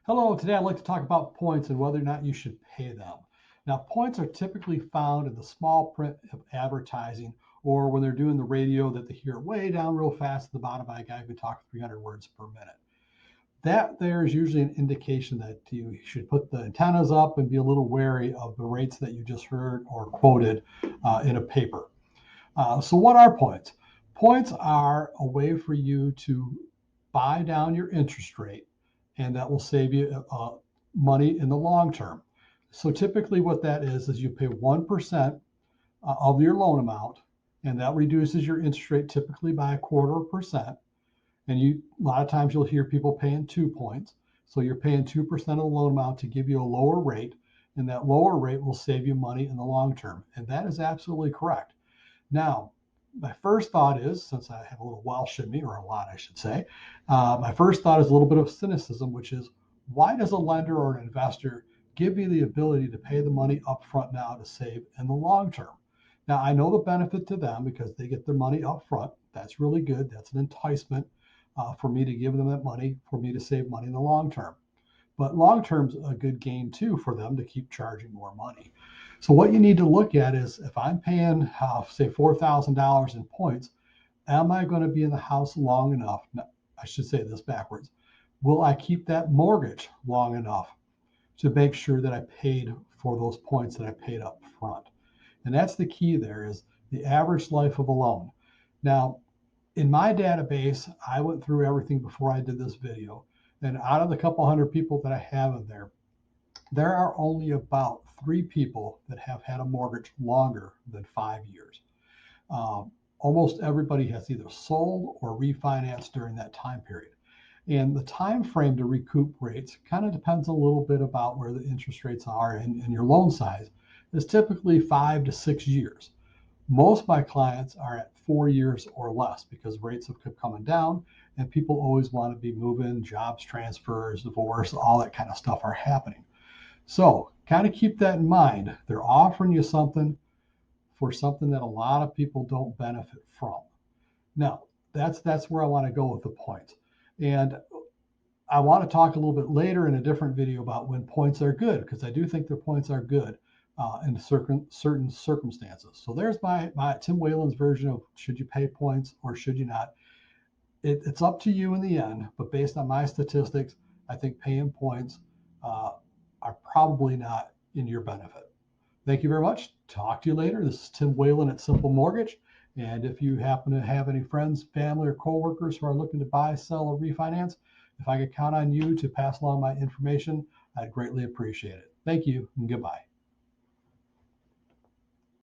Hello, today I'd like to talk about points and whether or not you should pay them. Now, points are typically found in the small print of advertising or when they're doing the radio that they hear way down real fast at the bottom by a guy who can talk 300 words per minute. That there is usually an indication that you should put the antennas up and be a little wary of the rates that you just heard or quoted in a paper. So, what are points? Points are a way for you to buy down your interest rate, and that will save you money in the long term. So, typically, what that is you pay 1% of your loan amount, and that reduces your interest rate typically by a quarter percent. And a lot of times you'll hear people paying 2 points. So, you're paying 2% of the loan amount to give you a lower rate, and that lower rate will save you money in the long term. And that is absolutely correct. Now, my first thought is, since I have a little Welsh in me, or a lot, I should say, my first thought is a little bit of cynicism, which is why does a lender or an investor give you the ability to pay the money up front now to save in the long term? Now, I know the benefit to them because they get their money up front. That's really good. That's an enticement for me to give them that money, for me to save money in the long term. But long term's a good gain too for them to keep charging more money. So what you need to look at is if I'm paying, say, $4,000 in points, am I going to be in the house long enough? No, I should say this backwards. Will I keep that mortgage long enough to make sure that I paid for those points that I paid up front? And that's the key there is the average life of a loan. Now, in my database, I went through everything before I did this video. And out of the couple hundred people that I have in there are only about 3 people that have had a mortgage longer than 5 years. Almost everybody has either sold or refinanced during that time period. And the time frame to recoup rates kind of depends a little bit about where the interest rates are and your loan size. Is typically 5 to 6 years. Most of my clients are at 4 years or less because rates have kept coming down and people always want to be moving, jobs transfers, divorce, all that kind of stuff are happening. So kind of keep that in mind. They're offering you something for something that a lot of people don't benefit from. Now, that's where I want to go with the points. And I want to talk a little bit later in a different video about when points are good, because I do think their points are good in certain circumstances. So there's my Tim Whalen's version of should you pay points or should you not. It's up to you in the end, but based on my statistics, I think paying points uh, are probably not in your benefit. Thank you very much. Talk to you later. This is Tim Whalen at Simple Mortgage. And if you happen to have any friends, family, or coworkers who are looking to buy, sell, or refinance, if I could count on you to pass along my information, I'd greatly appreciate it. Thank you and goodbye.